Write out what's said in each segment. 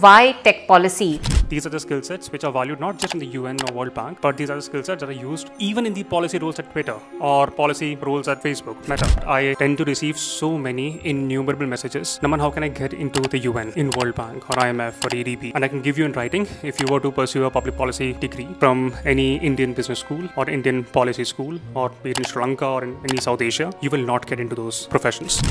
why tech policy? These are the skill sets which are valued not just in the UN or World Bank, but these are the skill sets that are used even in the policy roles at Twitter or policy roles at Facebook, Meta. I tend to receive so many innumerable messages. Naman, how can I get into the UN, in World Bank or IMF or ADB? And I can give you in writing, if you were to pursue a public policy degree from any Indian business school or Indian policy school, or be it in Sri Lanka or in any South Asia, you will not get into those professions.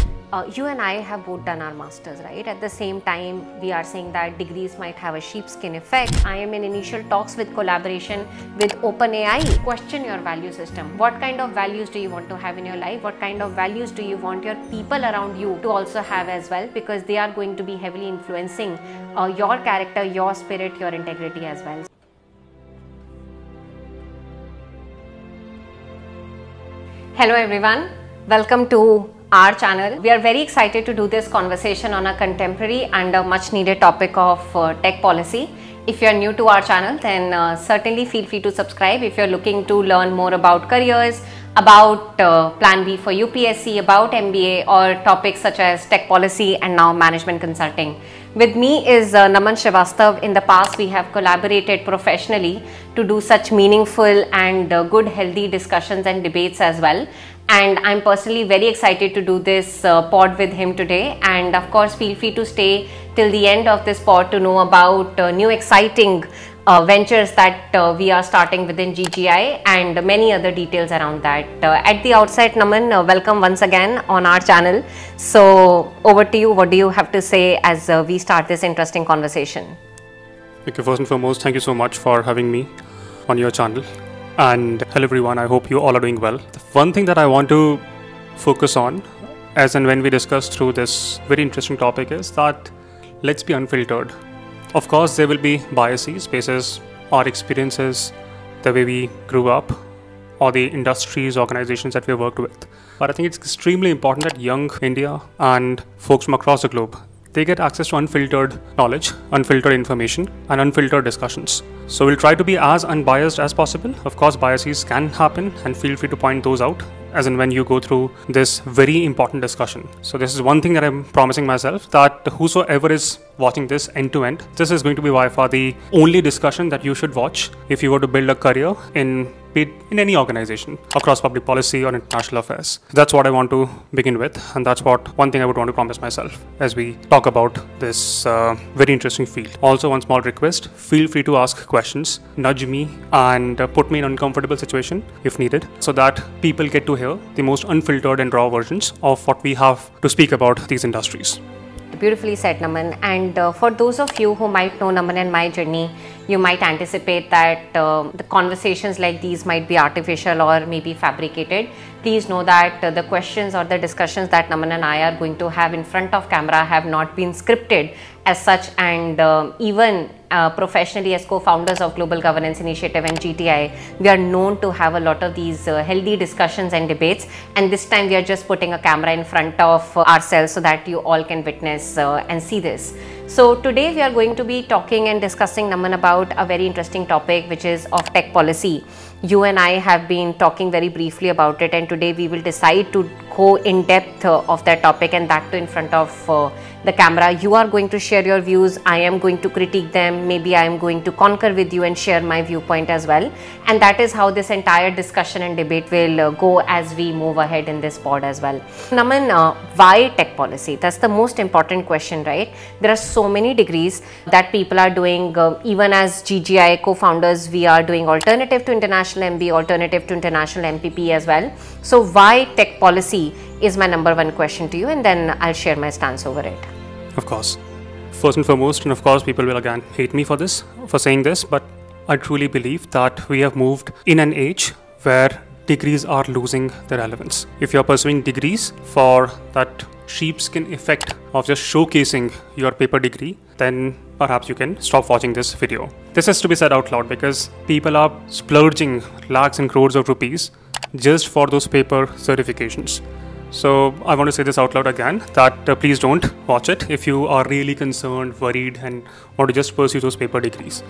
You and I have both done our masters, right? At the same time, we are saying that degrees might have a sheepskin effect. I am in initial talks with collaboration with OpenAI. Question your value system. What kind of values do you want to have in your life? What kind of values do you want your people around you to also have as well? Because they are going to be heavily influencing your character, your spirit, your integrity as well. Hello everyone, welcome to our channel. We are very excited to do this conversation on a contemporary and a much needed topic of tech policy. If you are new to our channel, then certainly feel free to subscribe. If you are looking to learn more about careers, about Plan B for UPSC, about MBA, or topics such as tech policy and now management consulting. With me is Naman Srivastav. In the past, we have collaborated professionally to do such meaningful and good, healthy discussions and debates as well. And I'm personally very excited to do this pod with him today. And of course, feel free to stay till the end of this pod to know about new exciting ventures that we are starting within GGI and many other details around that. At the outset, Naman, welcome once again on our channel. So over to you. What do you have to say as we start this interesting conversation? Okay, first and foremost, thank you so much for having me on your channel. And hello everyone, I hope you all are doing well. The one thing that I want to focus on as and when we discuss through this very interesting topic is that let's be unfiltered. Of course, there will be biases, basis our experiences, the way we grew up, or the industries, organizations that we worked with. But I think it's extremely important that young India and folks from across the globe, they get access to unfiltered knowledge, unfiltered information, and unfiltered discussions. So we'll try to be as unbiased as possible. Of course, biases can happen, and feel free to point those out as and when you go through this very important discussion. So this is one thing that I'm promising myself, that whosoever is watching this end to end, this is going to be by far the only discussion that you should watch if you were to build a career in any organization across public policy or international affairs. That's what I want to begin with, and that's one thing I would want to promise myself as we talk about this very interesting field. Also, one small request, feel free to ask questions, nudge me and put me in an uncomfortable situation if needed, so that people get to hear the most unfiltered and raw versions of what we have to speak about these industries. Beautifully said, Naman. And for those of you who might know Naman and my journey, you might anticipate that the conversations like these might be artificial or maybe fabricated. Please know that the questions or the discussions that Naman and I are going to have in front of camera have not been scripted as such, and even professionally as co-founders of Global Governance Initiative and GTI, we are known to have a lot of these healthy discussions and debates, and this time we are just putting a camera in front of ourselves so that you all can witness and see this. So today we are going to be talking and discussing, Naman, about a very interesting topic, which is of tech policy. You and I have been talking very briefly about it, and today we will decide to go in depth of that topic, and that too in front of the camera. You are going to share your views, I am going to critique them, maybe I am going to concur with you and share my viewpoint as well. And that is how this entire discussion and debate will go as we move ahead in this pod as well. Naman, why tech policy? That's the most important question, right? There are so many degrees that people are doing. Even as GGI co-founders, we are doing alternative to international MBA, alternative to international MPP as well. So why tech policy is my number one question to you, and then I'll share my stance over it. Of course. First and foremost, and of course people will again hate me for saying this, but I truly believe that we have moved in an age where degrees are losing their relevance. If you're pursuing degrees for that sheepskin effect of just showcasing your paper degree, then perhaps you can stop watching this video. This has to be said out loud because people are splurging lakhs and crores of rupees just for those paper certifications. So I want to say this out loud again, that please don't watch it if you are really concerned, worried, and want to just pursue those paper degrees.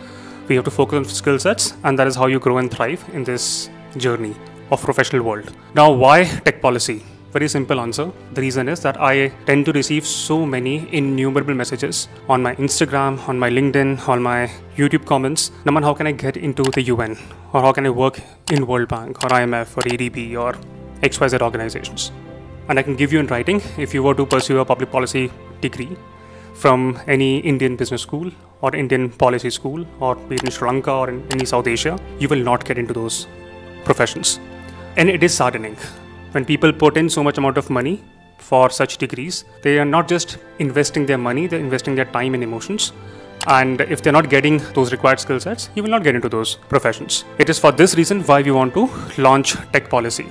We have to focus on skill sets, and that is how you grow and thrive in this journey of professional world. Now, why tech policy? Very simple answer. The reason is that I tend to receive so many innumerable messages on my Instagram, on my LinkedIn, on my YouTube comments. Naman, how can I get into the UN? Or how can I work in World Bank or IMF or ADB or XYZ organizations? And I can give you in writing, if you were to pursue a public policy degree from any Indian business school or Indian policy school, or be it in Sri Lanka or in any South Asia, you will not get into those professions. And it is saddening. When people put in so much amount of money for such degrees, they are not just investing their money, they're investing their time and emotions. And if they're not getting those required skill sets, you will not get into those professions. It is for this reason why we want to launch tech policy.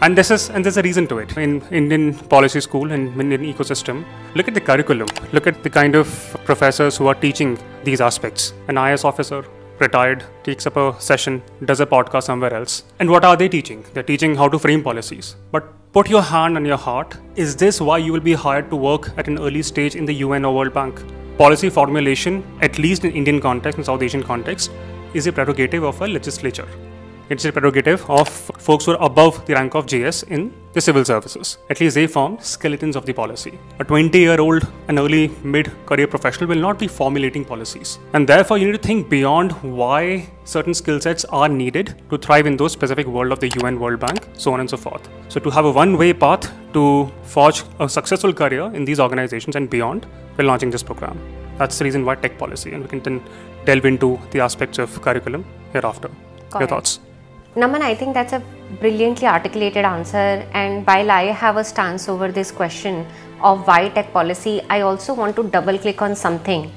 And there's a reason to it. In Indian policy school and Indian ecosystem, look at the curriculum. Look at the kind of professors who are teaching these aspects. An IAS officer, retired, takes up a session, does a podcast somewhere else. And what are they teaching? They're teaching how to frame policies. But put your hand on your heart. Is this why you will be hired to work at an early stage in the UN or World Bank? Policy formulation, at least in Indian context and South Asian context, is a prerogative of a legislature. It's a prerogative of folks who are above the rank of JS in the civil services. At least they form skeletons of the policy. A 20-year-old, an early mid-career professional will not be formulating policies. And therefore, you need to think beyond why certain skill sets are needed to thrive in those specific world of the UN, World Bank, so on and so forth. So to have a one-way path to forge a successful career in these organizations and beyond, we're launching this program. That's the reason why tech policy. And we can then delve into the aspects of curriculum hereafter. Your thoughts? Naman, I think that's a brilliantly articulated answer, and while I have a stance over this question of why tech policy, I also want to double click on something.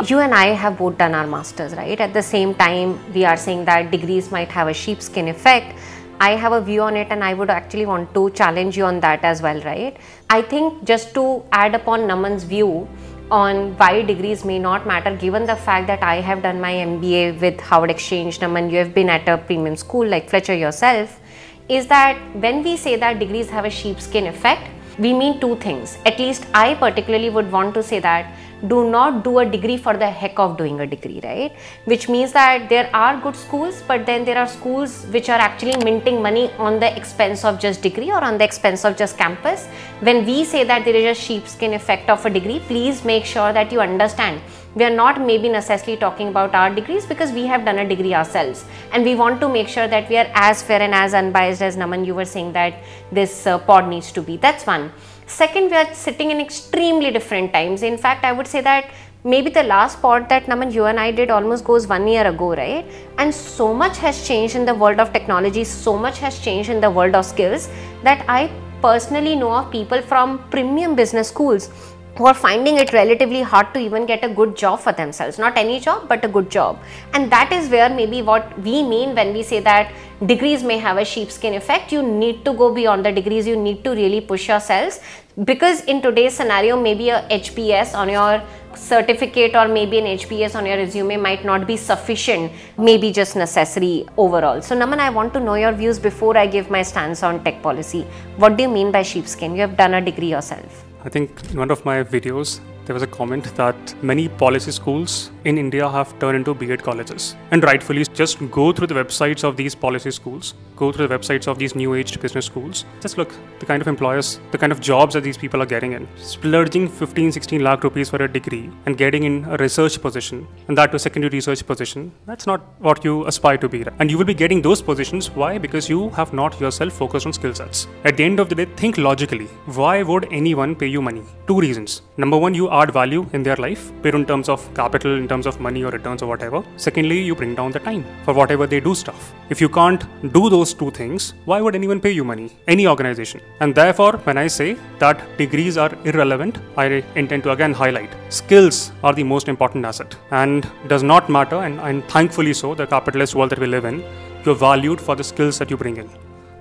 You and I have both done our masters, right? At the same time, we are saying that degrees might have a sheepskin effect. I have a view on it, and I would actually want to challenge you on that as well, right? I think just to add upon Naman's view on why degrees may not matter, given the fact that I have done my MBA with Howard Exchange, Naman, you have been at a premium school like Fletcher yourself, is that when we say that degrees have a sheepskin effect, we mean two things. At least I particularly would want to say that do not do a degree for the heck of doing a degree, right? Which means that there are good schools, but then there are schools which are actually minting money on the expense of just degree or on the expense of just campus. When we say that there is a sheepskin effect of a degree, please make sure that you understand we are not maybe necessarily talking about our degrees, because we have done a degree ourselves and we want to make sure that we are as fair and as unbiased as Naman you were saying that this pod needs to be. That's one. Second, we are sitting in extremely different times. In fact, I would say that maybe the last pod that Naman you and I did almost goes 1 year ago, right? And so much has changed in the world of technology, so much has changed in the world of skills that I personally know of people from premium business schools who are finding it relatively hard to even get a good job for themselves. Not any job, but a good job. And that is where maybe what we mean when we say that degrees may have a sheepskin effect. You need to go beyond the degrees. You need to really push yourselves, because in today's scenario, maybe a HPS on your certificate or maybe an HPS on your resume might not be sufficient, maybe just necessary overall. So Naman, I want to know your views before I give my stance on tech policy. What do you mean by sheepskin? You have done a degree yourself. I think in one of my videos, there was a comment that many policy schools in India have turned into B.Ed colleges. And rightfully, just go through the websites of these policy schools, go through the websites of these new age business schools. Just look, the kind of employers, the kind of jobs that these people are getting in. Splurging 15-16 lakh rupees for a degree and getting in a research position, and that to a secondary research position, that's not what you aspire to be. And you will be getting those positions. Why? Because you have not yourself focused on skill sets. At the end of the day, think logically. Why would anyone pay you money? Two reasons. Number one, you add value in their life, be it in terms of capital, in terms of money or returns or whatever. Secondly, you bring down the time for whatever they do stuff. If you can't do those two things, why would anyone pay you money? Any organization. And therefore, when I say that degrees are irrelevant, I intend to again highlight skills are the most important asset, and does not matter, and thankfully so, the capitalist world that we live in, you're valued for the skills that you bring in,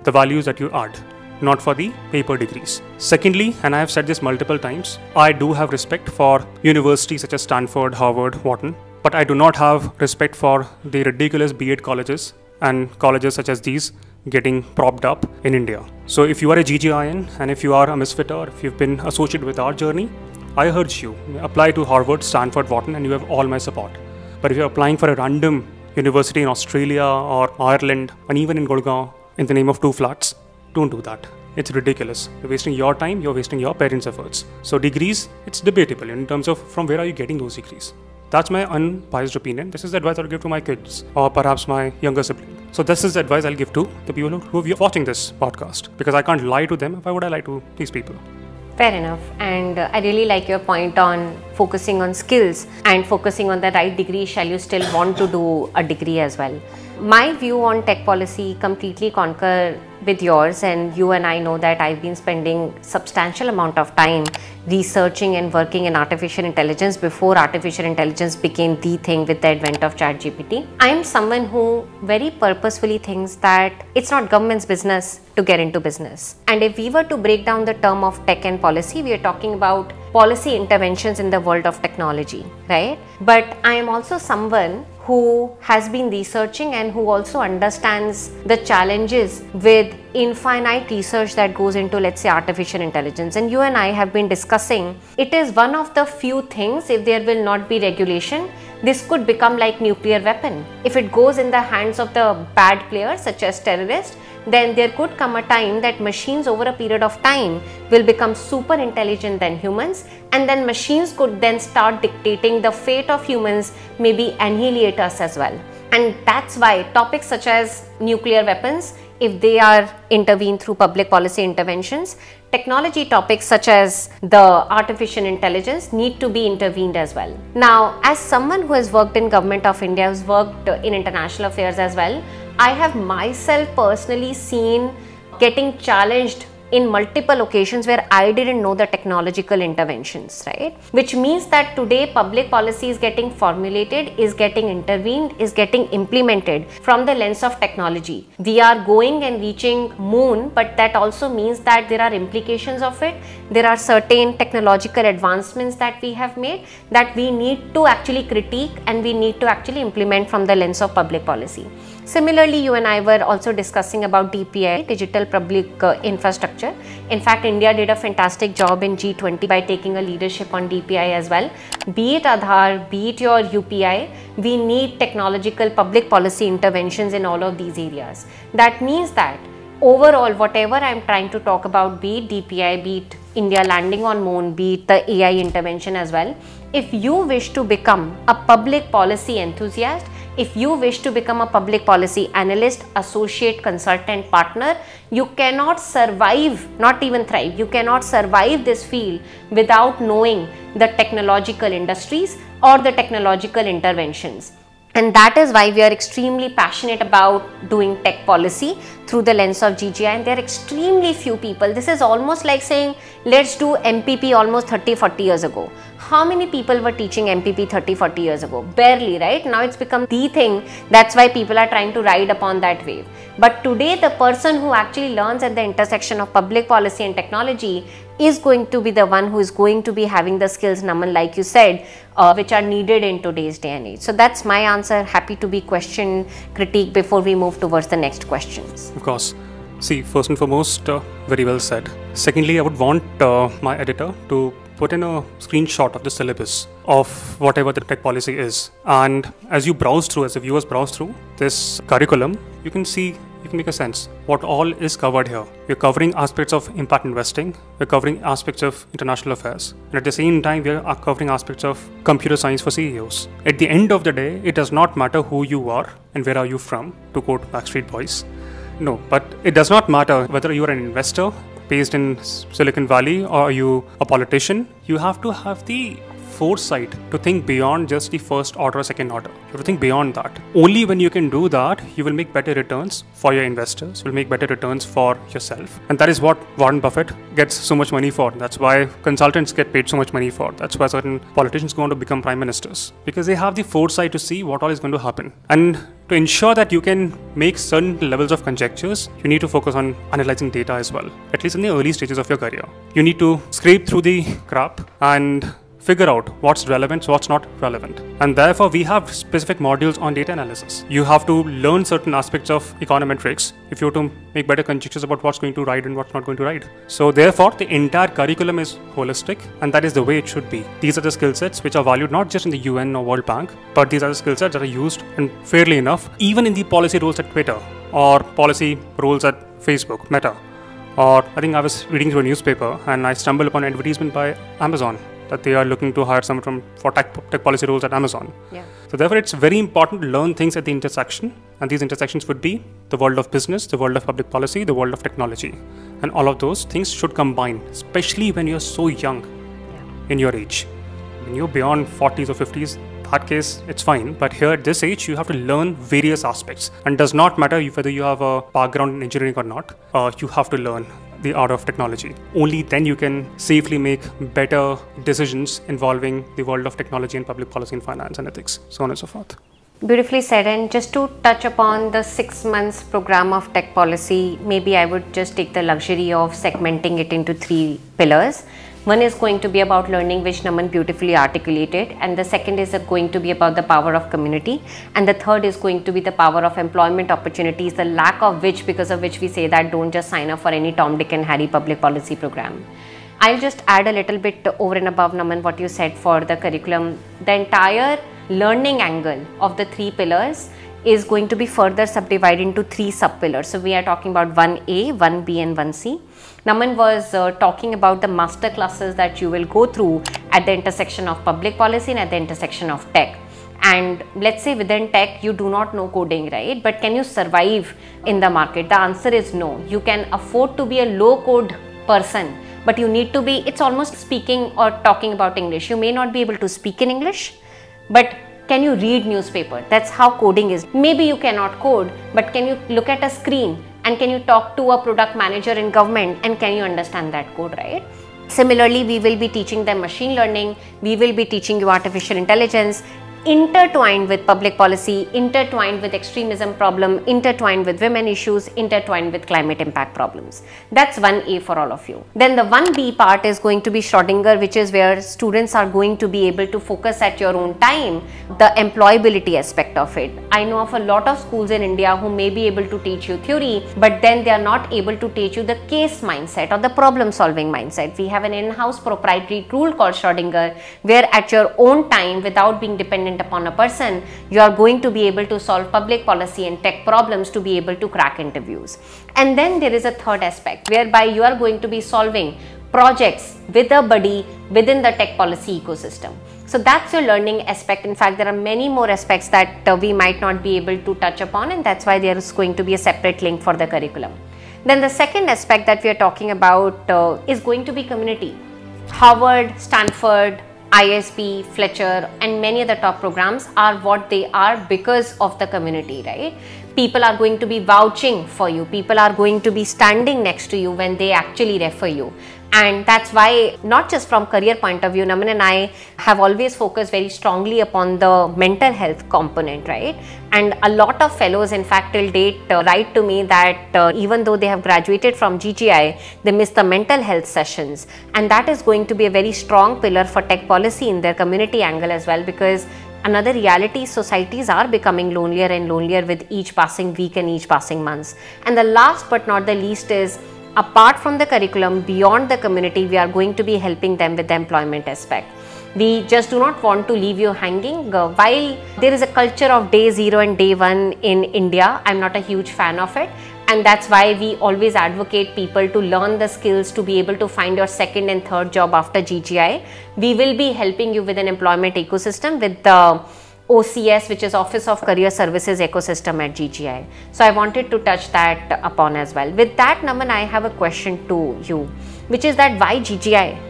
the values that you add, not for the paper degrees. Secondly, and I have said this multiple times, I do have respect for universities such as Stanford, Harvard, Wharton, but I do not have respect for the ridiculous B.Ed colleges and colleges such as these getting propped up in India. So if you are a GGIN and if you are a misfit or if you've been associated with our journey, I urge you, apply to Harvard, Stanford, Wharton, and you have all my support. But if you're applying for a random university in Australia or Ireland and even in Gurgaon in the name of 2 flats, don't do that. it's ridiculous. You're wasting your time, you're wasting your parents' efforts. So degrees, it's debatable in terms of from where are you getting those degrees. That's my unbiased opinion. This is the advice I'll give to my kids or perhaps my younger sibling. So this is the advice I'll give to the people who are watching this podcast, because I can't lie to them. Why would I lie to these people? Fair enough. And I really like your point on focusing on skills and focusing on the right degree. Shall you still want to do a degree as well? My view on tech policy completely concur with yours, and you and I know that I've been spending substantial amount of time researching and working in artificial intelligence before artificial intelligence became the thing with the advent of ChatGPT. I'm someone who very purposefully thinks that it's not government's business to get into business. And if we were to break down the term of tech and policy, we are talking about policy interventions in the world of technology, right? But I am also someone who has been researching and who also understands the challenges with infinite research that goes into, let's say, artificial intelligence. And you and I have been discussing, it is one of the few things, if there will not be regulation, this could become like nuclear weapon. If it goes in the hands of the bad players such as terrorists, then there could come a time that machines over a period of time will become super intelligent than humans, and then machines could then start dictating the fate of humans, maybe annihilate us as well. And that's why topics such as nuclear weapons, if they are intervened through public policy interventions, technology topics such as the artificial intelligence need to be intervened as well. Now, as someone who has worked in Government of India, who's worked in international affairs as well, I have myself personally seen getting challenged in multiple occasions where I didn't know the technological interventions, right? Which means that today public policy is getting formulated, is getting intervened, is getting implemented from the lens of technology. We are going and reaching moon, but that also means that there are implications of it. There are certain technological advancements that we have made that we need to actually critique and we need to actually implement from the lens of public policy. Similarly, you and I were also discussing about DPI, Digital Public Infrastructure. In fact, India did a fantastic job in G20 by taking a leadership on DPI as well. Be it Aadhaar, be it your UPI, we need technological public policy interventions in all of these areas. That means that overall, whatever I am trying to talk about, be it DPI, be it India landing on moon, be it the AI intervention as well, if you wish to become a public policy enthusiast, if you wish to become a public policy analyst, associate, consultant, partner, you cannot survive, not even thrive, you cannot survive this field without knowing the technological industries or the technological interventions. And that is why we are extremely passionate about doing tech policy through the lens of GGI, and there are extremely few people. This is almost like saying, let's do MPP almost 30-40 years ago. How many people were teaching MPP 30-40 years ago? Barely, right? Now it's become the thing. That's why people are trying to ride upon that wave. But today, the person who actually learns at the intersection of public policy and technology is going to be the one who is going to be having the skills, Naman, like you said, which are needed in today's day and age. So that's my answer. Happy to be question, critique before we move towards the next questions. Of course. See, first and foremost, very well said. Secondly, I would want my editor to put in a screenshot of the syllabus of whatever the tech policy is. And as you browse through, as the viewers browse through this curriculum, you can see, you can make a sense what all is covered here. We're covering aspects of impact investing, we're covering aspects of international affairs, and at the same time, we are covering aspects of computer science for CEOs. At the end of the day, it does not matter who you are and where are you from, to quote Backstreet Boys. No, but it does not matter whether you are an investor based in Silicon Valley or are you a politician. You have to have the foresight to think beyond just the first order or second order. You have to think beyond that. Only when you can do that, you will make better returns for your investors, will make better returns for yourself. And that is what Warren Buffett gets so much money for. That's why consultants get paid so much money for. That's why certain politicians go on to become prime ministers, because they have the foresight to see what all is going to happen. And to ensure that you can make certain levels of conjectures, you need to focus on analyzing data as well, at least in the early stages of your career. You need to scrape through the crap and figure out what's relevant, what's not relevant. And therefore, we have specific modules on data analysis. You have to learn certain aspects of econometrics if you want to make better conjectures about what's going to ride and what's not going to ride. So therefore, the entire curriculum is holistic, and that is the way it should be. These are the skill sets which are valued not just in the UN or World Bank, but these are the skill sets that are used, and fairly enough, even in the policy roles at Twitter or policy roles at Facebook, Meta, Or I think I was reading through a newspaper and I stumbled upon an advertisement by Amazon that they are looking to hire someone for tech policy roles at Amazon. Yeah. So therefore, it's very important to learn things at the intersection. And these intersections would be the world of business, the world of public policy, the world of technology. And all of those things should combine, especially when you're so young in your age. When you're beyond 40s or 50s, that case, it's fine. But here at this age, you have to learn various aspects. And it does not matter whether you have a background in engineering or not, you have to learn the art of technology. Only then you can safely make better decisions involving the world of technology and public policy and finance and ethics, so on and so forth. Beautifully said. And just to touch upon the 6 months program of tech policy, maybe I would just take the luxury of segmenting it into 3 pillars. One is going to be about learning, which Naman beautifully articulated, and the second is going to be about the power of community, and the third is going to be the power of employment opportunities, the lack of which, because of which we say that don't just sign up for any Tom, Dick and Harry public policy program. I'll just add a little bit over and above, Naman, what you said for the curriculum. The entire learning angle of the 3 pillars is going to be further subdivided into 3 sub-pillars. So we are talking about 1A, 1B and 1C. Naman was talking about the master classes that you will go through at the intersection of public policy and at the intersection of tech. And let's say within tech, you do not know coding, right? But can you survive in the market? The answer is no. You can afford to be a low code person, but you need to be, it's almost speaking or talking about English. You may not be able to speak in English, but can you read newspaper? That's how coding is. Maybe you cannot code, but can you look at a screen and can you talk to a product manager in government and can you understand that code, right? Similarly, we will be teaching them machine learning. We will be teaching you artificial intelligence, intertwined with public policy, intertwined with extremism problem, intertwined with women issues, intertwined with climate impact problems. That's 1A for all of you. Then the 1B part is going to be Schrodinger, which is where students are going to be able to focus at your own time the employability aspect of it. I know of a lot of schools in India who may be able to teach you theory, but then they are not able to teach you the case mindset or the problem solving mindset. We have an in-house proprietary tool called Schrodinger, where at your own time, without being dependent upon a person, you are going to be able to solve public policy and tech problems to be able to crack interviews. And then there is a third aspect whereby you are going to be solving projects with a buddy within the tech policy ecosystem. So that's your learning aspect. In fact, there are many more aspects that we might not be able to touch upon, and that's why there is going to be a separate link for the curriculum. Then the second aspect that we are talking about is going to be community. Harvard, Stanford, ISB, Fletcher and many other top programs are what they are because of the community, right? People are going to be vouching for you. People are going to be standing next to you when they actually refer you. And that's why, not just from career point of view, Naman and I have always focused very strongly upon the mental health component, right? And a lot of fellows, in fact, till date, write to me that even though they have graduated from GGI, they miss the mental health sessions. And that is going to be a very strong pillar for tech policy in their community angle as well, because another reality, societies are becoming lonelier and lonelier with each passing week and each passing months. And the last but not the least is, apart from the curriculum, beyond the community, we are going to be helping them with the employment aspect. We just do not want to leave you hanging. While there is a culture of day 0 and day 1 in India, I'm not a huge fan of it. And that's why we always advocate people to learn the skills to be able to find your second and third job after GGI. We will be helping you with an employment ecosystem with the OCS, which is Office of Career Services ecosystem at GGI. So I wanted to touch that upon as well. With that, Naman, I have a question to you, which is that why GGI?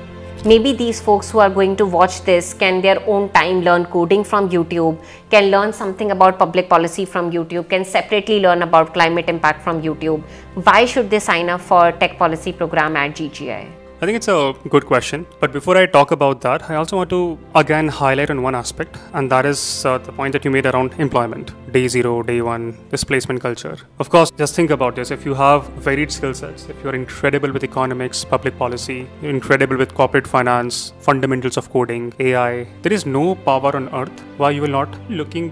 Maybe these folks who are going to watch this can their own time learn coding from YouTube, can learn something about public policy from YouTube, can separately learn about climate impact from YouTube. Why should they sign up for tech policy program at GGI? I think it's a good question, but before I talk about that, I also want to again highlight on one aspect, and that is the point that you made around employment. Day 0, day 1, displacement culture. Of course, just think about this. If you have varied skill sets, if you're incredible with economics, public policy, you're incredible with corporate finance, fundamentals of coding, AI, there is no power on earth why you will not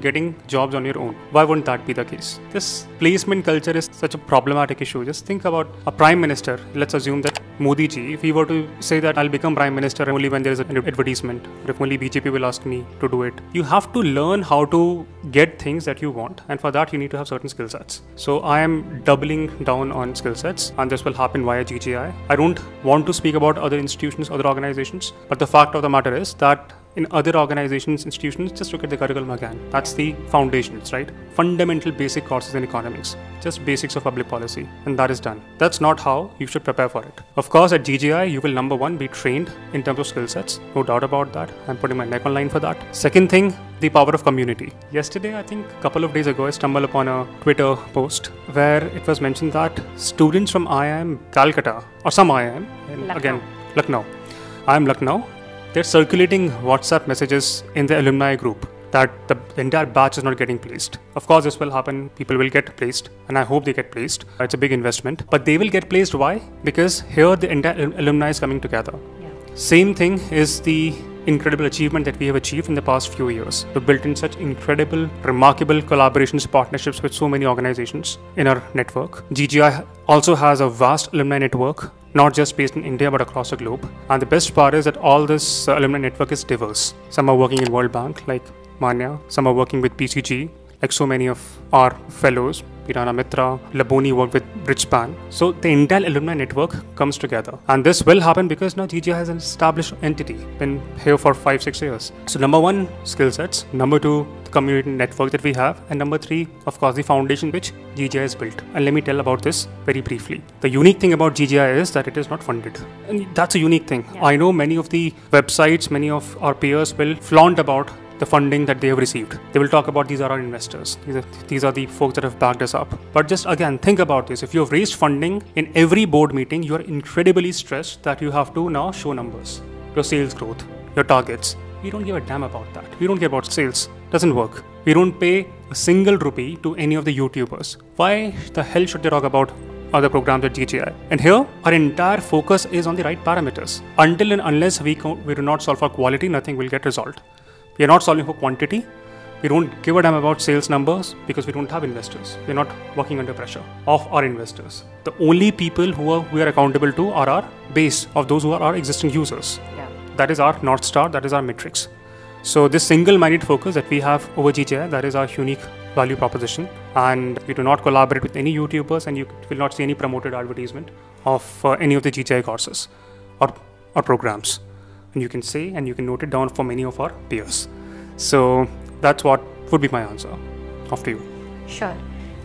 getting jobs on your own. Why wouldn't that be the case? This placement culture is such a problematic issue. Just think about a prime minister. Let's assume that Modi ji, if he were to say that I'll become prime minister only when there is an advertisement, or if only BJP will ask me to do it, you have to learn how to get things that you want, and for that you need to have certain skill sets. So I am doubling down on skill sets, and this will happen via GGI. I don't want to speak about other institutions, other organizations, but the fact of the matter is that in other organizations, institutions, just look at the curriculum again. That's the foundations, right? Fundamental basic courses in economics, just basics of public policy, and that is done. That's not how you should prepare for it. Of course, at GGI, you will number one, be trained in terms of skill sets. No doubt about that. I'm putting my neck on line for that. Second thing, the power of community. Yesterday, I think a couple of days ago, I stumbled upon a Twitter post where it was mentioned that students from IIM Calcutta, or some IIM, Lucknow. IIM Lucknow, they're circulating WhatsApp messages in the alumni group that the entire batch is not getting placed. Of course, this will happen. People will get placed, and I hope they get placed. It's a big investment, but they will get placed. Why? Because here the entire alumni is coming together. Yeah. Same thing is the incredible achievement that we have achieved in the past few years. We've built in such incredible, remarkable collaborations, partnerships with so many organizations in our network. GGI also has a vast alumni network, not just based in India, but across the globe. And the best part is that all this alumni network is diverse. Some are working in World Bank, like Manya. Some are working with PCG, like so many of our fellows. Pirana Mitra, Laboni worked with Bridgespan. So the entire alumni network comes together. And this will happen because now GGI has an established entity, been here for 5-6 years. So number one, skill sets. Number two, the community network that we have. And number three, of course, the foundation which GGI has built. And let me tell about this very briefly. The unique thing about GGI is that it is not funded. And that's a unique thing. Yeah. I know many of the websites, many of our peers will flaunt about the funding that they have received. They will talk about these are our investors. These are the folks that have backed us up. But just again, think about this. If you have raised funding in every board meeting, you are incredibly stressed that you have to now show numbers, your sales growth, your targets. We don't give a damn about that. We don't care about sales. Doesn't work. We don't pay a single rupee to any of the YouTubers. Why the hell should they talk about other programs at GGI? And here, our entire focus is on the right parameters. Until and unless we do not solve for quality, nothing will get resolved. We are not solving for quantity. We don't give a damn about sales numbers because we don't have investors. We're not working under pressure of our investors. The only people we are accountable to are our base of those who are our existing users. Yeah. That is our North Star, that is our matrix. So this single-minded focus that we have over GGI, that is our unique value proposition. And we do not collaborate with any YouTubers, and you will not see any promoted advertisement of any of the GGI courses or programs. And you can say, and you can note it down for many of our peers. So that's what would be my answer. After you. Sure.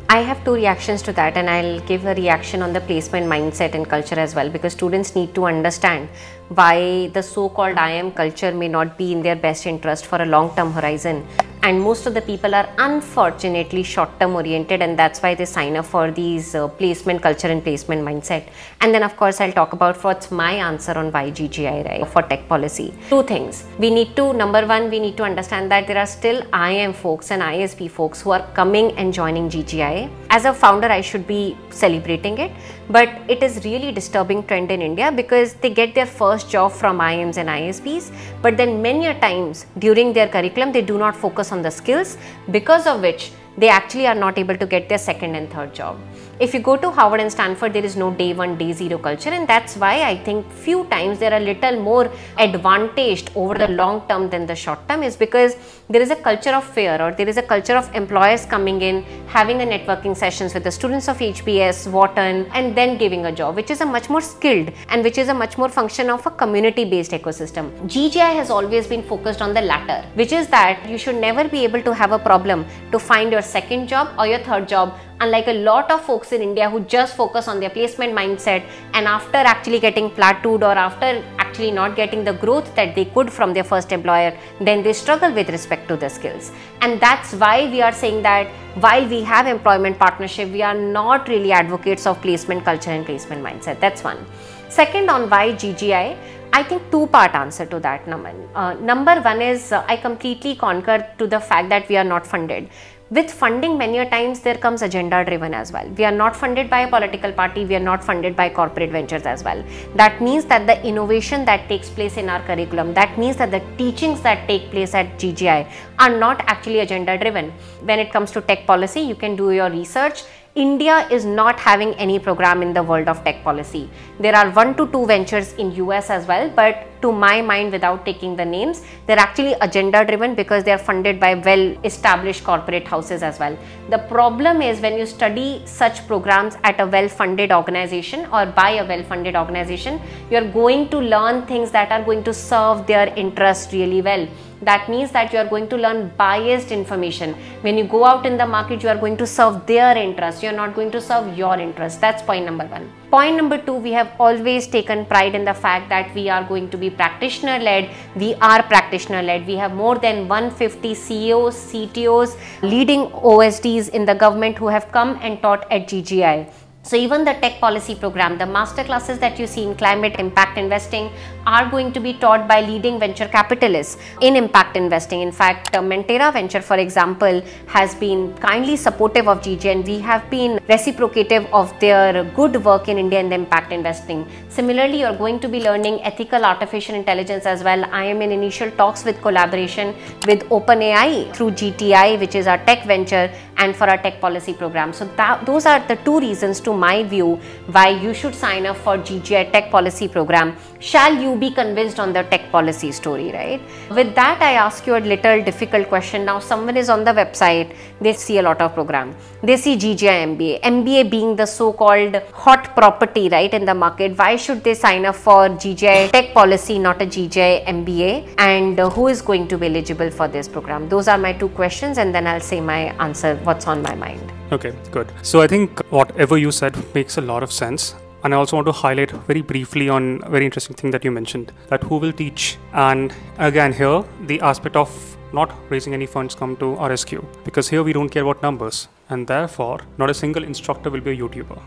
I have two reactions to that, and I'll give a reaction on the placement mindset and culture as well, because students need to understand why the so-called IIM culture may not be in their best interest for a long-term horizon. And most of the people are unfortunately short-term oriented, and that's why they sign up for these placement culture and placement mindset. And then of course I'll talk about what's my answer on why GGI, right, for tech policy. Two things. Number one, we need to understand that there are still IIM folks and ISP folks who are coming and joining GGI. As a founder, I should be celebrating it, but it is really disturbing trend in India because they get their first job from IIMs and ISPs, but then many a times during their curriculum, they do not focus on the skills, because of which they actually are not able to get their second and third job. If you go to Harvard and Stanford, there is no day one, day zero culture, and that's why I think few times they're a little more advantaged over the long term than the short term, is because there is a culture of fear, or there is a culture of employers coming in, having a networking sessions with the students of HBS, Wharton, and then giving a job, which is a much more skilled and which is a much more function of a community-based ecosystem. GGI has always been focused on the latter, which is that you should never be able to have a problem to find your second job or your third job, unlike a lot of folks in India who just focus on their placement mindset, and after actually getting plateaued or after actually not getting the growth that they could from their first employer, then they struggle with respect to the skills. And that's why we are saying that while we have employment partnership, we are not really advocates of placement culture and placement mindset. That's one. Second, on why GGI, I think two-part answer to that, Naman. Number one is I completely concur to the fact that we are not funded. With funding, many a times there comes agenda driven as well. We are not funded by a political party, we are not funded by corporate ventures as well. That means that the innovation that takes place in our curriculum, that means that the teachings that take place at GGI are not actually agenda driven. When it comes to tech policy, you can do your research. India is not having any program in the world of tech policy. There are 1 to 2 ventures in US as well, but to my mind, without taking the names, they're actually agenda driven because they are funded by well established corporate houses as well. The problem is when you study such programs at a well funded organization or by a well funded organization, you're going to learn things that are going to serve their interest really well. That means that you are going to learn biased information. When you go out in the market, you are going to serve their interest. You are not going to serve your interest. That's point number 1. Point number 2, we have always taken pride in the fact that we are going to be practitioner led. We are practitioner led. We have more than 150 CEOs, CTOs, leading OSDs in the government who have come and taught at GGI. So even the tech policy program, the master classes that you see in climate impact investing are going to be taught by leading venture capitalists in impact investing. In fact, Mentera Venture, for example, has been kindly supportive of GGI, and we have been reciprocative of their good work in India in the impact investing. Similarly, you are going to be learning ethical artificial intelligence as well. I am in initial talks with collaboration with OpenAI through GTI, which is our tech venture, and for our tech policy program. So those are the 2 reasons to my view why you should sign up for GGI tech policy program. Shall you be convinced on the tech policy story, right? With that, I ask you a little difficult question. Now someone is on the website, they see a lot of program, they see GGI MBA being the so-called hot property, right, in the market. Why should they sign up for GGI tech policy, not a GGI MBA? And who is going to be eligible for this program? Those are my 2 questions, and then I'll say my answer, what's on my mind. Okay, good. So I think whatever you said makes a lot of sense. And I also want to highlight very briefly on a very interesting thing that you mentioned, that who will teach. And again, here, the aspect of not raising any funds come to RSQ, because here we don't care about numbers, and therefore not a single instructor will be a YouTuber.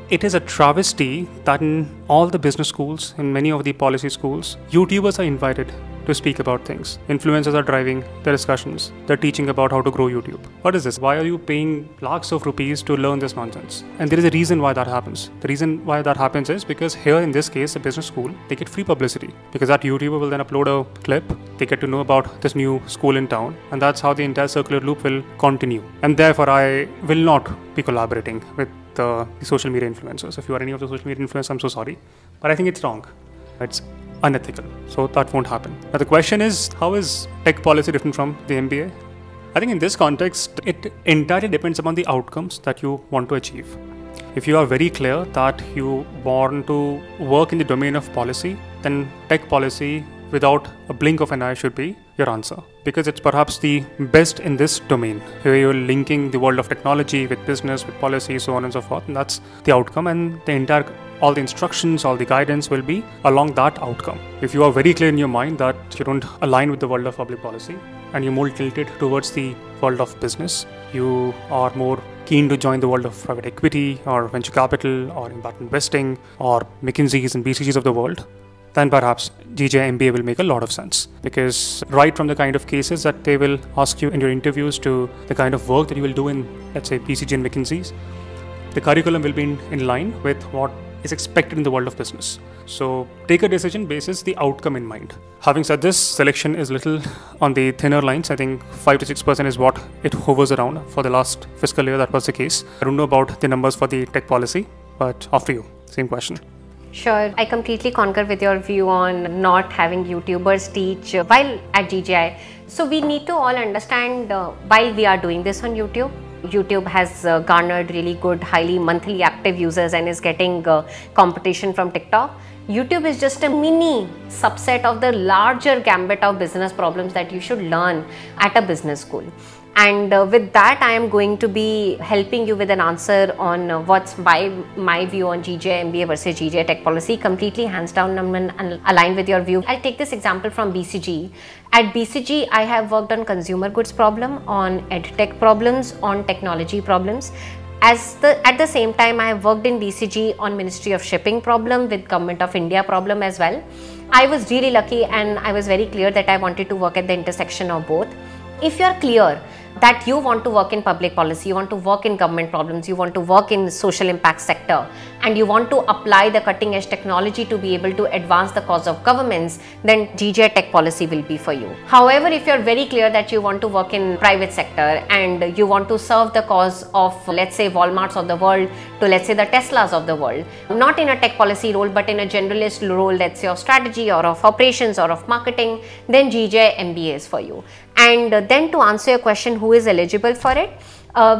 It is a travesty that in all the business schools, in many of the policy schools, YouTubers are invited to speak about things. Influencers are driving the discussions. They're teaching about how to grow YouTube. What is this? Why are you paying lakhs of rupees to learn this nonsense? And there is a reason why that happens. The reason why that happens is because here in this case, a business school, they get free publicity, because that YouTuber will then upload a clip. They get to know about this new school in town, and that's how the entire circular loop will continue. And therefore, I will not be collaborating with the social media influencers. If you are any of the social media influencers, I'm so sorry, but I think it's wrong. It's unethical. So that won't happen. Now the question is, how is tech policy different from the MBA? I think in this context, it entirely depends upon the outcomes that you want to achieve. If you are very clear that you want to work in the domain of policy, then tech policy without a blink of an eye should be your answer, because it's perhaps the best in this domain. Here you're linking the world of technology with business, with policy, so on and so forth, and that's the outcome, and all the instructions, all the guidance will be along that outcome. If you are very clear in your mind that you don't align with the world of public policy and you're more tilted towards the world of business, you are more keen to join the world of private equity or venture capital or impact investing or McKinsey's and BCG's of the world, then perhaps GGI MBA will make a lot of sense. Because right from the kind of cases that they will ask you in your interviews to the kind of work that you will do in, let's say, BCG and McKinsey's, the curriculum will be in line with what is expected in the world of business. So take a decision basis the outcome in mind. Having said this, selection is little on the thinner lines. I think 5 to 6% is what it hovers around. For the last fiscal year, that was the case. I don't know about the numbers for the tech policy, but after you, same question. Sure, I completely concur with your view on not having YouTubers teach while at GGI. So we need to all understand why we are doing this on YouTube. YouTube has garnered really good, highly monthly active users and is getting competition from TikTok. YouTube is just a mini subset of the larger gambit of business problems that you should learn at a business school. And with that, I am going to be helping you with an answer on what's my view on GGI MBA versus GGI tech policy, completely hands down and aligned with your view. I'll take this example from BCG. At BCG, I have worked on consumer goods problem, on edtech problems, on technology problems. At the same time, I have worked in BCG on Ministry of Shipping problem with Government of India problem as well. I was really lucky and I was very clear that I wanted to work at the intersection of both. If you are clear that you want to work in public policy, you want to work in government problems, you want to work in social impact sector, and you want to apply the cutting edge technology to be able to advance the cause of governments, then GGI Tech Policy will be for you. However, if you're very clear that you want to work in private sector and you want to serve the cause of, let's say, Walmarts of the world to, let's say, the Teslas of the world, not in a tech policy role but in a generalist role, let's say of strategy or of operations or of marketing, then GGI MBA is for you. And then to answer your question, who is eligible for it?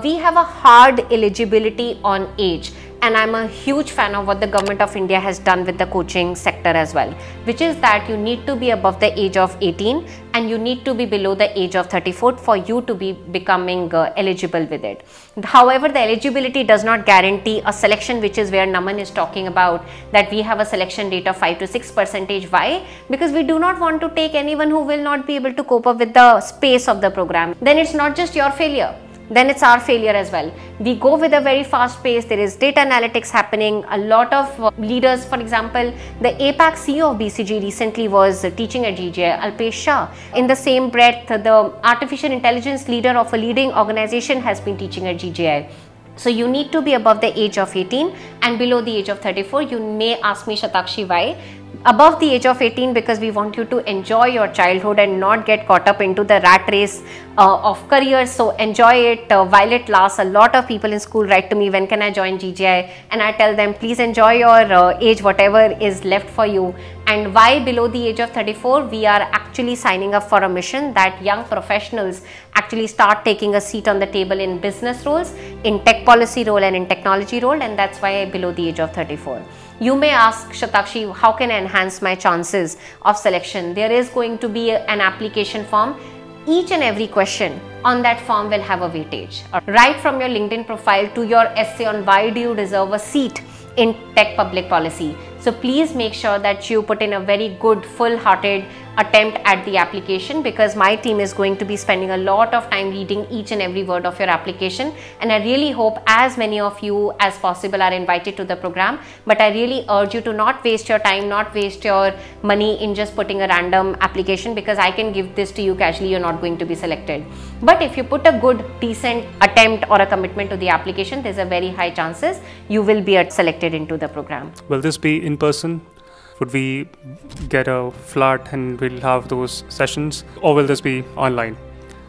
We have a hard eligibility on age, and I'm a huge fan of what the government of India has done with the coaching sector as well, which is that you need to be above the age of 18 and you need to be below the age of 34 for you to be becoming eligible with it. However, the eligibility does not guarantee a selection, which is where Naman is talking about, that we have a selection rate of 5 to 6%. Why? Because we do not want to take anyone who will not be able to cope up with the space of the program. Then it's not just your failure, then it's our failure as well. We go with a very fast pace, there is data analytics happening, a lot of leaders, for example, the APAC CEO of BCG recently was teaching at GGI, Alpesh Shah. In the same breath, the artificial intelligence leader of a leading organization has been teaching at GGI. So you need to be above the age of 18 and below the age of 34. You may ask me, Shatakshi, why? Above the age of 18, because we want you to enjoy your childhood and not get caught up into the rat race of careers. So enjoy it while it lasts. A lot of people in school write to me, when can I join GGI? And I tell them, please enjoy your age, whatever is left for you. And why below the age of 34? We are actually signing up for a mission that young professionals actually start taking a seat on the table in business roles, in tech policy role and in technology role, and that's why below the age of 34. You may ask, Shatakshi, how can I enhance my chances of selection? There is going to be an application form. Each and every question on that form will have a weightage. Right from your LinkedIn profile to your essay on why do you deserve a seat in tech public policy. So please make sure that you put in a very good, full-hearted attempt at the application, because my team is going to be spending a lot of time reading each and every word of your application, and I really hope as many of you as possible are invited to the program. But I really urge you to not waste your time, not waste your money in just putting a random application, because I can give this to you casually, you're not going to be selected. But if you put a good, decent attempt or a commitment to the application, there's a very high chances you will be selected into the program. Will this be in person? Would we get a flat and we'll have those sessions, or will this be online?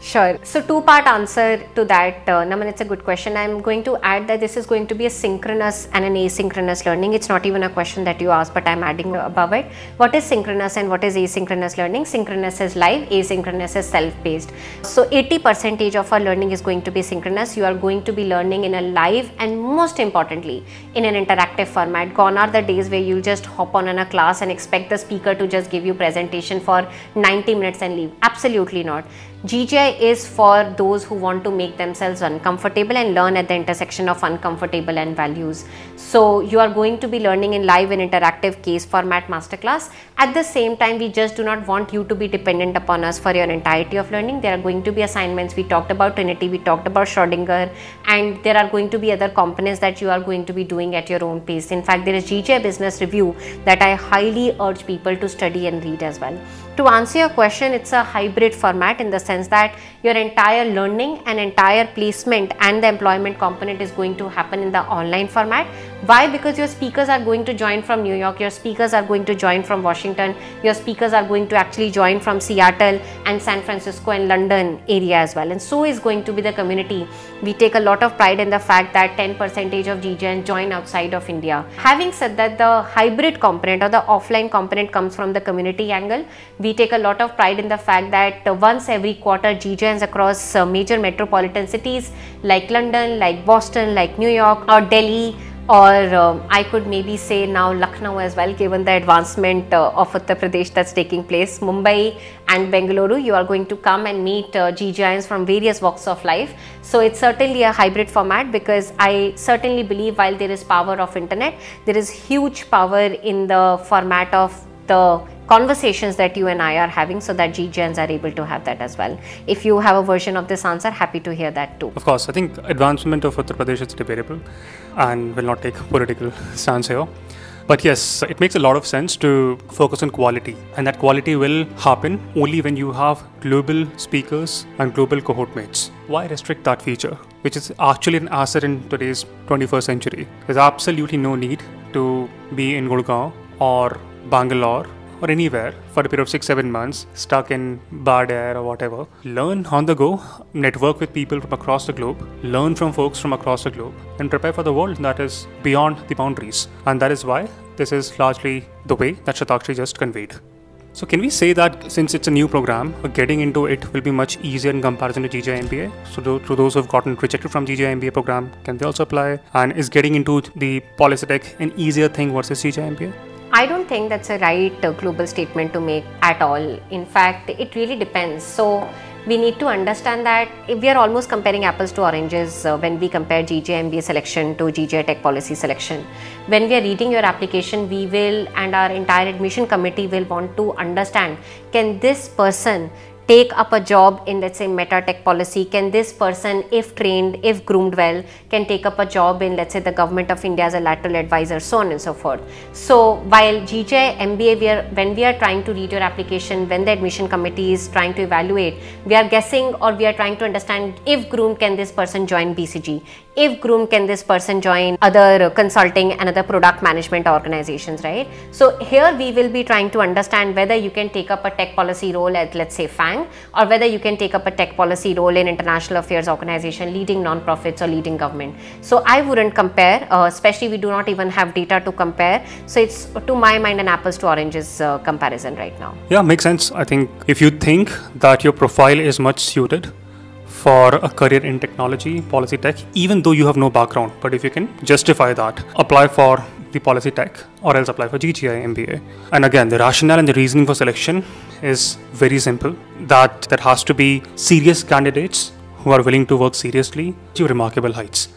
Sure. So two-part answer to that, Naman, it's a good question. I'm going to add that this is going to be a synchronous and an asynchronous learning. It's not even a question that you asked, but I'm adding above it. What is synchronous and what is asynchronous learning? Synchronous is live, asynchronous is self-paced. So 80% of our learning is going to be synchronous. You are going to be learning in a live and most importantly, in an interactive format. Gone are the days where you just hop on in a class and expect the speaker to just give you presentation for 90 minutes and leave. Absolutely not. GGI is for those who want to make themselves uncomfortable and learn at the intersection of uncomfortable and values. So you are going to be learning in live and interactive case format masterclass. At the same time, we just do not want you to be dependent upon us for your entirety of learning. There are going to be assignments. We talked about Trinity, we talked about Schrodinger, and there are going to be other components that you are going to be doing at your own pace. In fact, there is GGI Business Review that I highly urge people to study and read as well. To answer your question, it's a hybrid format in the sense that your entire learning and entire placement and the employment component is going to happen in the online format. Why? Because your speakers are going to join from New York, your speakers are going to join from Washington, your speakers are going to actually join from Seattle and San Francisco and London area as well. And so is going to be the community. We take a lot of pride in the fact that 10% of GGN join outside of India. Having said that, the hybrid component or the offline component comes from the community angle. We take a lot of pride in the fact that once every quarter GGNs across major metropolitan cities like London, like Boston, like New York or Delhi, or I could maybe say now Lucknow as well, given the advancement of Uttar Pradesh that's taking place, Mumbai and Bengaluru, you are going to come and meet GGIs from various walks of life. So it's certainly a hybrid format, because I certainly believe while there is power of internet, there is huge power in the format of the conversations that you and I are having, so that GGNs are able to have that as well. If you have a version of this answer, happy to hear that too. Of course, I think advancement of Uttar Pradesh is debatable and will not take a political stance here. But yes, it makes a lot of sense to focus on quality, and that quality will happen only when you have global speakers and global cohort mates. Why restrict that feature, which is actually an asset in today's 21st century? There's absolutely no need to be in Gurgaon or Bangalore or anywhere for a period of 6-7 months, stuck in bad air or whatever. Learn on the go, network with people from across the globe, learn from folks from across the globe, and prepare for the world that is beyond the boundaries. And that is why this is largely the way that Shatakshi just conveyed. So can we say that since it's a new program, getting into it will be much easier in comparison to GGI MBA? So to those who have gotten rejected from GGI MBA program, can they also apply? And is getting into the Policitech an easier thing versus GGI MBA? I don't think that's a right global statement to make at all. In fact, it really depends. So we need to understand that if we are almost comparing apples to oranges when we compare GGI MBA selection to GGI Tech Policy selection. When we are reading your application, we will, and our entire admission committee will want to understand, can this person take up a job in, let's say, Meta Tech Policy? Can this person, if trained, if groomed well, can take up a job in, let's say, the government of India as a lateral advisor, so on and so forth. So while GGI MBA, when we are trying to read your application, when the admission committee is trying to evaluate, we are guessing or we are trying to understand, if groomed, can this person join BCG? If groomed, can this person join other consulting and other product management organizations, right? So here we will be trying to understand whether you can take up a tech policy role at, let's say, FANG, or whether you can take up a tech policy role in international affairs organization, leading non-profits or leading government. So I wouldn't compare, especially we do not even have data to compare. So it's, to my mind, an apples to oranges comparison right now. Yeah, makes sense. I think if you think that your profile is much suited for a career in technology, policy tech, even though you have no background, but if you can justify that, apply for the policy tech or else apply for GGI MBA. And again, the rationale and the reasoning for selection is very simple, that there has to be serious candidates who are willing to work seriously to remarkable heights.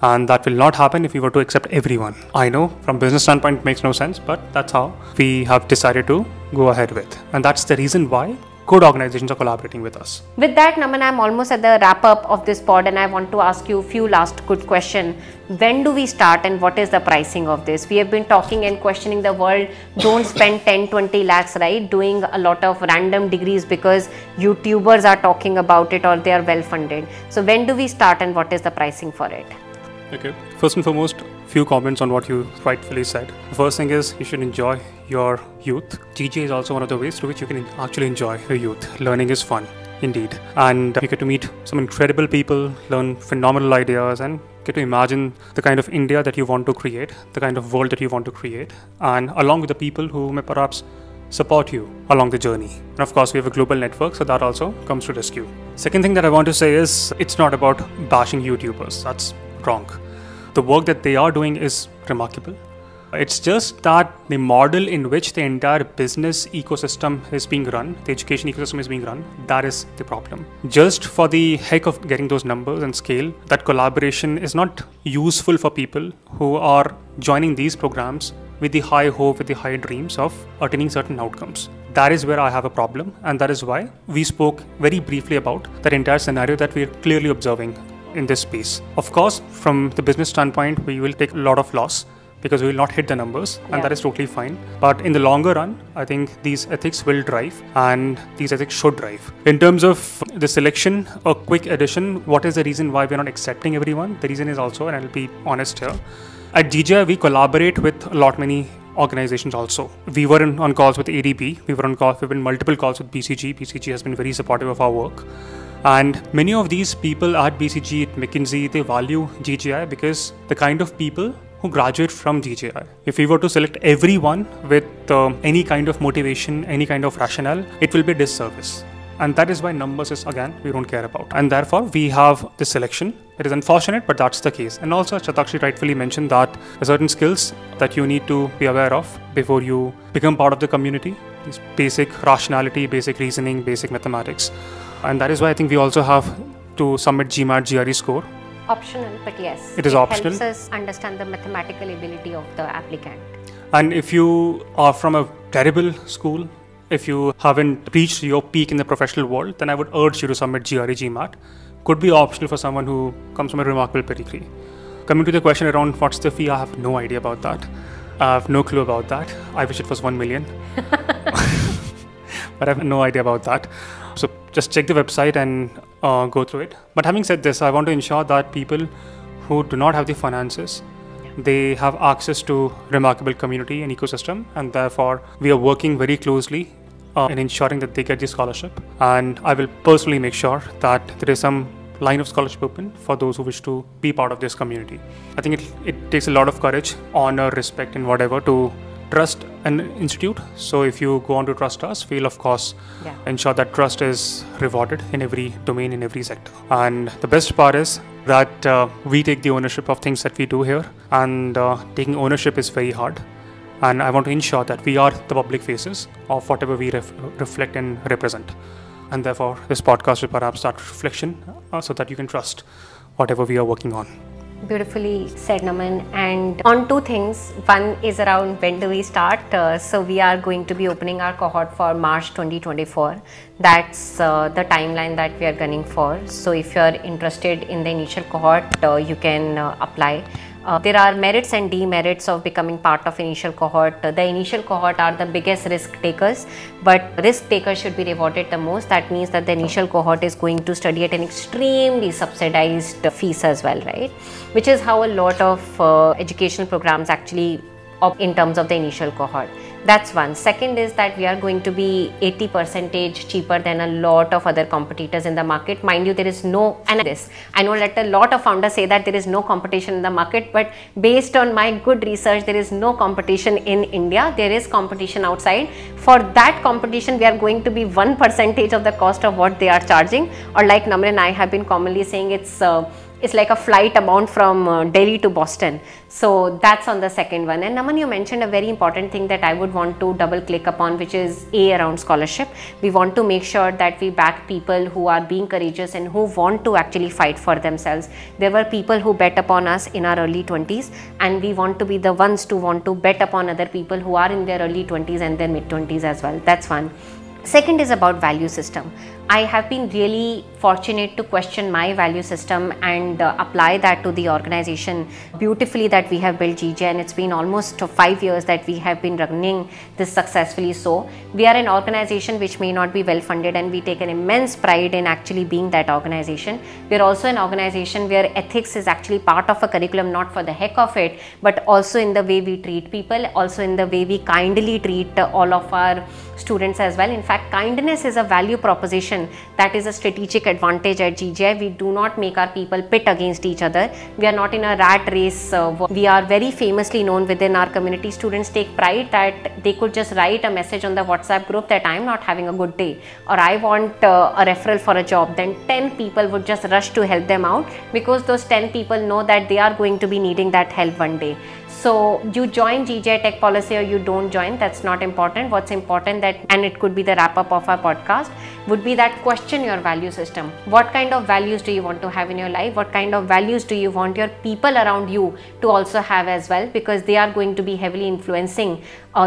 And that will not happen if we were to accept everyone. I know from business standpoint it makes no sense, but that's how we have decided to go ahead with. And that's the reason why good organizations are collaborating with us. With that, Naman, I'm almost at the wrap up of this pod and I want to ask you a few last good questions. When do we start and what is the pricing of this? We have been talking and questioning the world. Don't spend 10-20 lakhs, right? Doing a lot of random degrees because YouTubers are talking about it or they are well funded. So when do we start and what is the pricing for it? Okay. First and foremost, few comments on what you rightfully said. The first thing is you should enjoy your youth. GGI is also one of the ways through which you can actually enjoy your youth. Learning is fun, indeed. And you get to meet some incredible people, learn phenomenal ideas, and get to imagine the kind of India that you want to create, the kind of world that you want to create, and along with the people who may perhaps support you along the journey. And of course, we have a global network, so that also comes to rescue. Second thing that I want to say is it's not about bashing YouTubers. That's wrong. The work that they are doing is remarkable. It's just that the model in which the entire business ecosystem is being run, the education ecosystem is being run, that is the problem. Just for the heck of getting those numbers and scale, that collaboration is not useful for people who are joining these programs with the high hope, with the high dreams of attaining certain outcomes. That is where I have a problem, and that is why we spoke very briefly about that entire scenario that we are clearly observing in this space. Of course, from the business standpoint, we will take a lot of loss because we will not hit the numbers, and that is totally fine. But in the longer run, I think these ethics will drive, and these ethics should drive. In terms of the selection, a quick addition, what is the reason why we are not accepting everyone? The reason is also, and I'll be honest here, at GGI, we collaborate with many organizations also. We were on calls with ADB, we've been multiple calls with BCG. BCG has been very supportive of our work. And many of these people at BCG, at McKinsey, they value GGI because the kind of people who graduate from GGI. If we were to select everyone with any kind of motivation, any kind of rationale, it will be a disservice. And that is why numbers is, again, we don't care about. And therefore, we have this selection. It is unfortunate, but that's the case. And also, Shatakshi rightfully mentioned that there are certain skills that you need to be aware of before you become part of the community. These basic rationality, basic reasoning, basic mathematics. And that is why I think we also have to submit GMAT GRE score. Optional, but yes. It is optional. It helps us understand the mathematical ability of the applicant. And if you are from a terrible school, if you haven't reached your peak in the professional world, then I would urge you to submit GRE GMAT. Could be optional for someone who comes from a remarkable pedigree. Coming to the question around what's the fee, I have no idea about that. I have no clue about that. I wish it was 1 million. But I have no idea about that. So just check the website and go through it. But having said this, I want to ensure that people who do not have the finances, they have access to remarkable community and ecosystem, and therefore we are working very closely in ensuring that they get the scholarship. And I will personally make sure that there is some line of scholarship open for those who wish to be part of this community. I think it takes a lot of courage, honor, respect, and whatever to trust an institute. So if you go on to trust us, we'll of course ensure that trust is rewarded in every domain, in every sector. And the best part is that we take the ownership of things that we do here, and taking ownership is very hard. And I want to ensure that we are the public faces of whatever we reflect and represent. And therefore, this podcast is perhaps that reflection so that you can trust whatever we are working on. Beautifully said, Naman. And on two things. One is around when do we start? So we are going to be opening our cohort for March 2024. That's the timeline that we are gunning for. So if you are interested in the initial cohort, you can apply. There are merits and demerits of becoming part of initial cohort. The initial cohort are the biggest risk takers, but risk takers should be rewarded the most. That means that the initial cohort is going to study at an extremely subsidized fees as well, right? Which is how a lot of educational programs actually opt in terms of the initial cohort. That's one. Second is that we are going to be 80% cheaper than a lot of other competitors in the market. Mind you, there is no, and this, I know that a lot of founders say that there is no competition in the market, but based on my good research, there is no competition in India. There is competition outside. For that competition, we are going to be 1% of the cost of what they are charging, or like Naman and I have been commonly saying, it's like a flight amount from Delhi to Boston. So that's on the second one. And Naman, you mentioned a very important thing that I would want to double click upon, which is around scholarship. We want to make sure that we back people who are being courageous and who want to actually fight for themselves. There were people who bet upon us in our early 20s, and we want to be the ones to want to bet upon other people who are in their early 20s and their mid 20s as well. That's one. Second is about value system. I have been really fortunate to question my value system and apply that to the organization beautifully that we have built GJ, and it's been almost 5 years that we have been running this successfully. So we are an organization which may not be well funded, and we take an immense pride in actually being that organization. We are also an organization where ethics is actually part of a curriculum, not for the heck of it, but also in the way we treat people, also in the way we kindly treat all of our students as well. In fact, kindness is a value proposition that is a strategic advantage at GGI. We do not make our people pit against each other. We are not in a rat race. We are very famously known within our community. Students take pride that they could just write a message on the WhatsApp group that I am not having a good day, or I want a referral for a job. Then 10 people would just rush to help them out, because those 10 people know that they are going to be needing that help one day. So you join GJ Tech Policy or you don't join, that's not important. What's important that, and it could be the wrap up of our podcast, would be that question your value system. What kind of values do you want to have in your life? What kind of values do you want your people around you to also have as well? Because they are going to be heavily influencing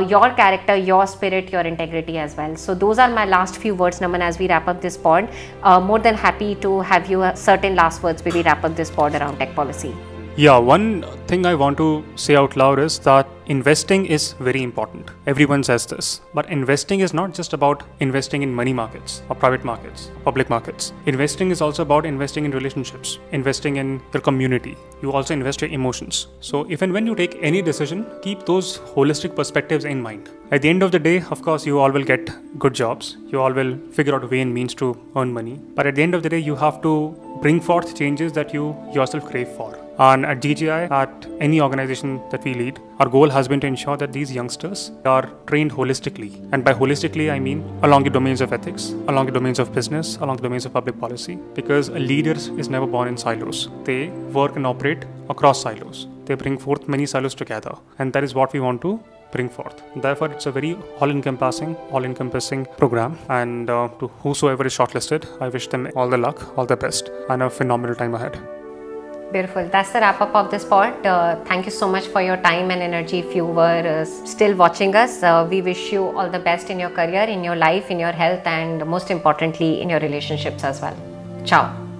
your character, your spirit, your integrity as well. So those are my last few words, Naman, as we wrap up this pod. More than happy to have you certain last words when we wrap up this pod around tech policy. Yeah, one thing I want to say out loud is that investing is very important. Everyone says this, but investing is not just about investing in money markets or private markets, public markets. Investing is also about investing in relationships, investing in your community. You also invest your emotions. So if and when you take any decision, keep those holistic perspectives in mind. At the end of the day, of course, you all will get good jobs. You all will figure out a way and means to earn money. But at the end of the day, you have to bring forth changes that you yourself crave for. And at GGI, at any organization that we lead, our goal has been to ensure that these youngsters are trained holistically. And by holistically, I mean along the domains of ethics, along the domains of business, along the domains of public policy. Because a leader is never born in silos. They work and operate across silos. They bring forth many silos together. And that is what we want to bring forth. Therefore, it's a very all-encompassing program. And to whosoever is shortlisted, I wish them all the luck, all the best, and a phenomenal time ahead. Beautiful. That's the wrap up of this pod. Thank you so much for your time and energy. If you were still watching us, we wish you all the best in your career, in your life, in your health, and most importantly, in your relationships as well. Ciao.